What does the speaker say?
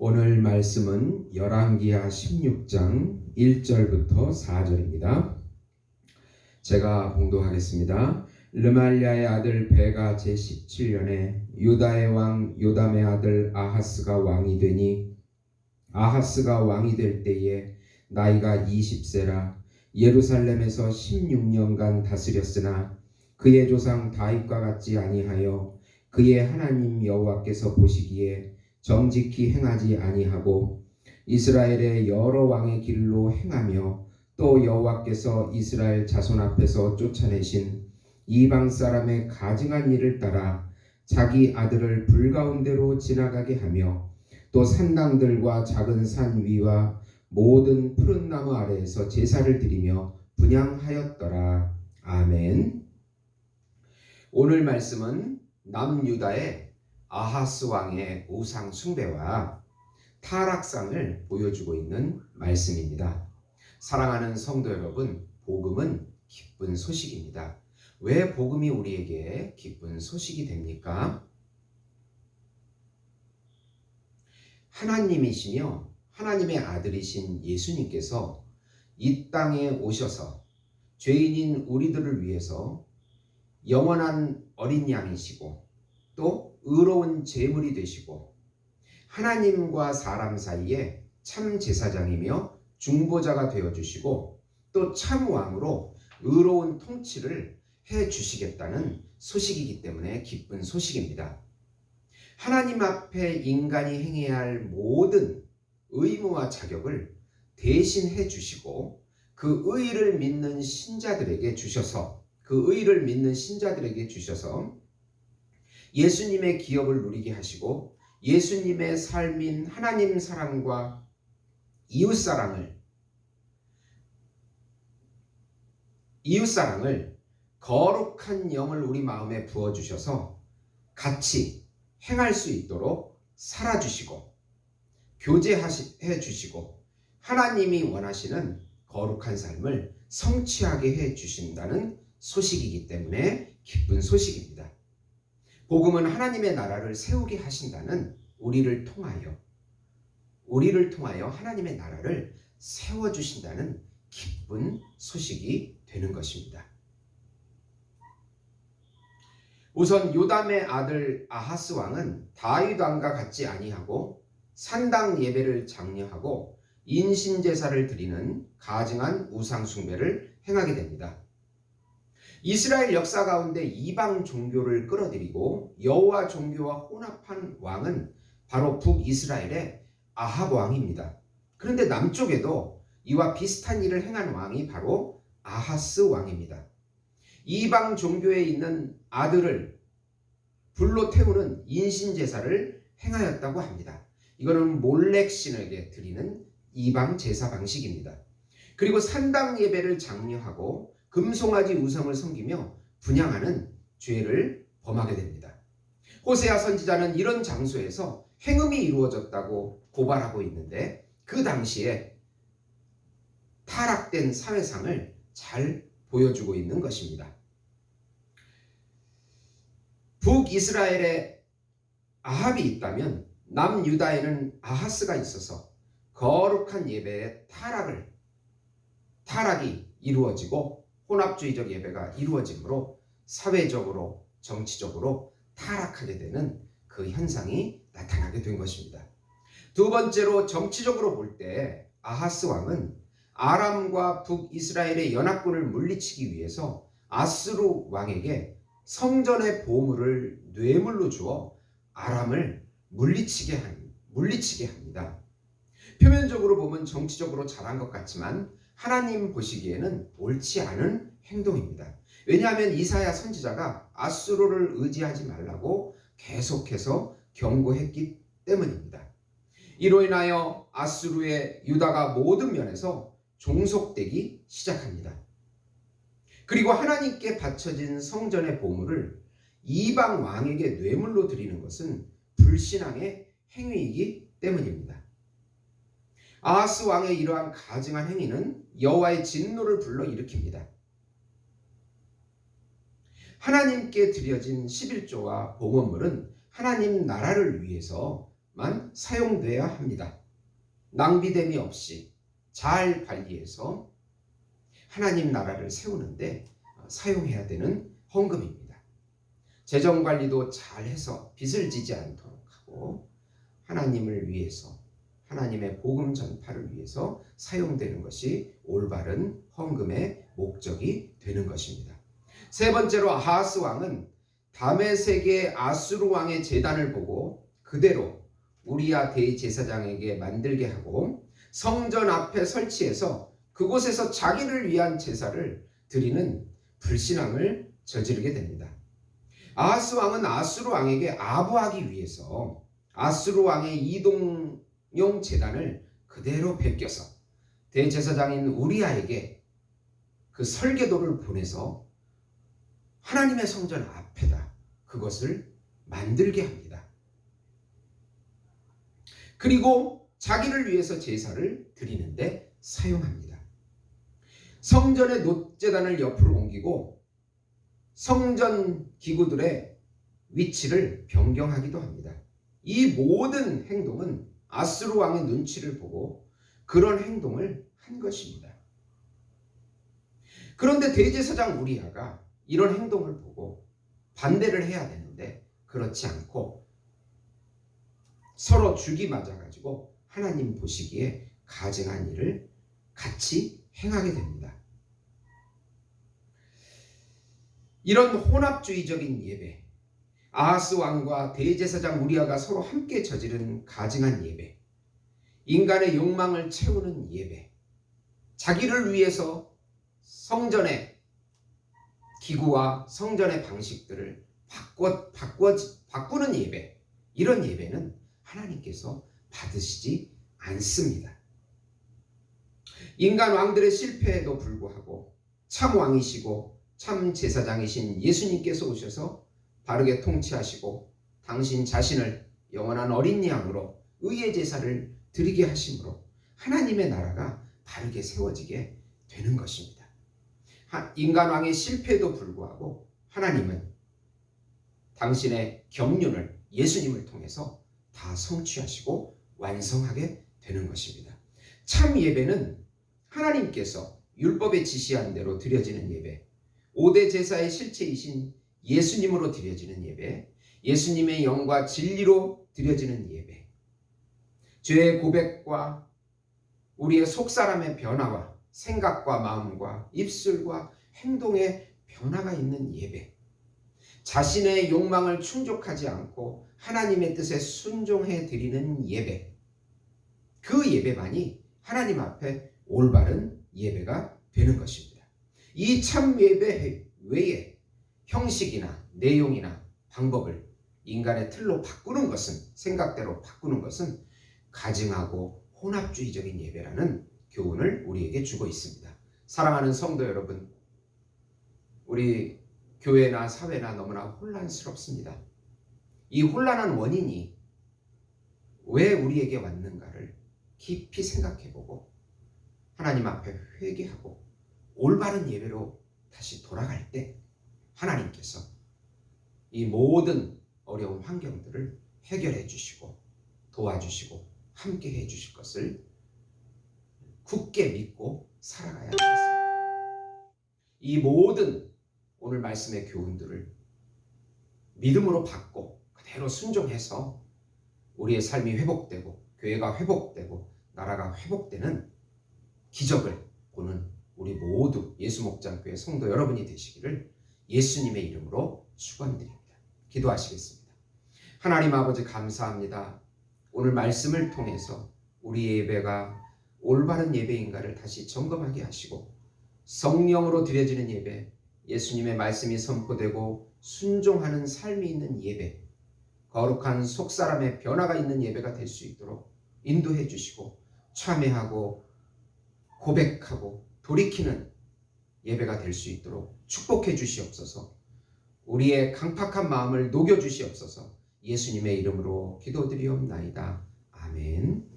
오늘 말씀은 열왕기하 16장 1절부터 4절입니다. 제가 봉독하겠습니다. 르말랴의 아들 베가 제17년에 유다의 왕 요담의 아들 아하스가 왕이 되니 아하스가 왕이 될 때에 나이가 20세라 예루살렘에서 16년간 다스렸으나 그의 조상 다윗과 같지 아니하여 그의 하나님 여호와께서 보시기에 정직히 행하지 아니하고 이스라엘의 여러 왕의 길로 행하며 또 여호와께서 이스라엘 자손 앞에서 쫓아내신 이방 사람의 가증한 일을 따라 자기 아들을 불 가운데로 지나가게 하며 또 산당들과 작은 산 위와 모든 푸른 나무 아래에서 제사를 드리며 분향하였더라. 아멘. 오늘 말씀은 남유다의 아하스 왕의 우상 숭배와 타락상을 보여주고 있는 말씀입니다. 사랑하는 성도 여러분, 복음은 기쁜 소식입니다. 왜 복음이 우리에게 기쁜 소식이 됩니까? 하나님이시며 하나님의 아들이신 예수님께서 이 땅에 오셔서 죄인인 우리들을 위해서 영원한 어린 양이시고 또 의로운 제물이 되시고 하나님과 사람 사이에 참 제사장이며 중보자가 되어주시고 또 참 왕으로 의로운 통치를 해주시겠다는 소식이기 때문에 기쁜 소식입니다. 하나님 앞에 인간이 행해야 할 모든 의무와 자격을 대신해 주시고 그 의를 믿는 신자들에게 주셔서 예수님의 기업을 누리게 하시고 예수님의 삶인 하나님 사랑과 이웃사랑을 거룩한 영을 우리 마음에 부어주셔서 같이 행할 수 있도록 살아주시고 교제해 주시고 하나님이 원하시는 거룩한 삶을 성취하게 해 주신다는 소식이기 때문에 기쁜 소식입니다. 복음은 하나님의 나라를 세우게 하신다는 우리를 통하여 하나님의 나라를 세워주신다는 기쁜 소식이 되는 것입니다. 우선 요담의 아들 아하스 왕은 다윗 왕과 같지 아니하고 산당 예배를 장려하고 인신제사를 드리는 가증한 우상 숭배를 행하게 됩니다. 이스라엘 역사 가운데 이방 종교를 끌어들이고 여호와 종교와 혼합한 왕은 바로 북이스라엘의 아합 왕입니다. 그런데 남쪽에도 이와 비슷한 일을 행한 왕이 바로 아하스 왕입니다. 이방 종교에 있는 아들을 불로 태우는 인신제사를 행하였다고 합니다. 이거는 몰렉 신에게 드리는 이방 제사 방식입니다. 그리고 산당 예배를 장려하고 금송아지 우상을 섬기며 분향하는 죄를 범하게 됩니다. 호세아 선지자는 이런 장소에서 행음이 이루어졌다고 고발하고 있는데 그 당시에 타락된 사회상을 잘 보여주고 있는 것입니다. 북이스라엘에 아합이 있다면 남유다에는 아하스가 있어서 거룩한 예배의 타락이 이루어지고 혼합주의적 예배가 이루어지므로 사회적으로 정치적으로 타락하게 되는 그 현상이 나타나게 된 것입니다. 두 번째로 정치적으로 볼 때 아하스 왕은 아람과 북이스라엘의 연합군을 물리치기 위해서 아스루 왕에게 성전의 보물을 뇌물로 주어 아람을 물리치게 합니다. 표면적으로 보면 정치적으로 잘한 것 같지만 하나님 보시기에는 옳지 않은 행동입니다. 왜냐하면 이사야 선지자가 아수르를 의지하지 말라고 계속해서 경고했기 때문입니다. 이로 인하여 아수르의 유다가 모든 면에서 종속되기 시작합니다. 그리고 하나님께 바쳐진 성전의 보물을 이방 왕에게 뇌물로 드리는 것은 불신앙의 행위이기 때문입니다. 아하스 왕의 이러한 가증한 행위는 여호와의 진노를 불러일으킵니다. 하나님께 드려진 11조와 봉헌물은 하나님 나라를 위해서 사용돼야 합니다. 낭비됨이 없이 잘 관리해서 하나님 나라를 세우는데 사용해야 되는 헌금입니다. 재정관리도 잘해서 빚을 지지 않도록 하고 하나님을 위해서, 하나님의 복음 전파를 위해서 사용되는 것이 올바른 헌금의 목적이 되는 것입니다. 세 번째로 아하스 왕은 다메섹의 아수르 왕의 제단을 보고 그대로 우리야 대제사장에게 만들게 하고 성전 앞에 설치해서 그곳에서 자기를 위한 제사를 드리는 불신앙을 저지르게 됩니다. 아하스 왕은 아수르 왕에게 아부하기 위해서 아수르 왕의 이동용 제단을 그대로 베껴서 대제사장인 우리아에게 그 설계도를 보내서 하나님의 성전 앞에다 그것을 만들게 합니다. 그리고 자기를 위해서 제사를 드리는데 사용합니다. 성전의 놋제단을 옆으로 옮기고 성전 기구들의 위치를 변경하기도 합니다. 이 모든 행동은 아수르 왕의 눈치를 보고 그런 행동을 한 것입니다. 그런데 대제사장 우리아가 이런 행동을 보고 반대를 해야 되는데 그렇지 않고 서로 죽이 맞아가지고 하나님 보시기에 가증한 일을 같이 행하게 됩니다. 이런 혼합주의적인 예배, 아하스 왕과 대제사장 우리아가 서로 함께 저지른 가증한 예배, 인간의 욕망을 채우는 예배, 자기를 위해서 성전의 기구와 성전의 방식들을 바꾸는 예배, 이런 예배는 하나님께서 받으시지 않습니다. 인간 왕들의 실패에도 불구하고 참 왕이시고 참 제사장이신 예수님께서 오셔서 바르게 통치하시고 당신 자신을 영원한 어린 양으로 의의 제사를 드리게 하심으로 하나님의 나라가 바르게 세워지게 되는 것입니다. 인간 왕의 실패에도 불구하고 하나님은 당신의 경륜을 예수님을 통해서 다 성취하시고 완성하게 되는 것입니다. 참 예배는 하나님께서 율법에 지시한 대로 드려지는 예배, 5대 제사의 실체이신 예수님으로 드려지는 예배, 예수님의 영과 진리로 드려지는 예배, 죄의 고백과 우리의 속사람의 변화와 생각과 마음과 입술과 행동의 변화가 있는 예배, 자신의 욕망을 충족하지 않고 하나님의 뜻에 순종해 드리는 예배, 그 예배만이 하나님 앞에 올바른 예배가 되는 것입니다. 이 참 예배 외에 형식이나 내용이나 방법을 인간의 틀로 바꾸는 것은, 생각대로 바꾸는 것은 가증하고 혼합주의적인 예배라는 교훈을 우리에게 주고 있습니다. 사랑하는 성도 여러분, 우리 교회나 사회나 너무나 혼란스럽습니다. 이 혼란한 원인이 왜 우리에게 왔는가를 깊이 생각해보고 하나님 앞에 회개하고 올바른 예배로 다시 돌아갈 때 하나님께서 이 모든 어려운 환경들을 해결해 주시고 도와주시고 함께 해 주실 것을 굳게 믿고 살아가야 하겠습니다. 이 모든 오늘 말씀의 교훈들을 믿음으로 받고 그대로 순종해서 우리의 삶이 회복되고 교회가 회복되고 나라가 회복되는 기적을 보는 우리 모두 예수 목장교회 성도 여러분이 되시기를 예수님의 이름으로 축원드립니다. 기도하시겠습니다. 하나님 아버지 감사합니다. 오늘 말씀을 통해서 우리 예배가 올바른 예배인가를 다시 점검하게 하시고 성령으로 드려지는 예배, 예수님의 말씀이 선포되고 순종하는 삶이 있는 예배, 거룩한 속사람의 변화가 있는 예배가 될 수 있도록 인도해 주시고 참회하고 고백하고 돌이키는 예배가 될 수 있도록 축복해 주시옵소서. 우리의 강팍한 마음을 녹여 주시옵소서. 예수님의 이름으로 기도드리옵나이다. 아멘.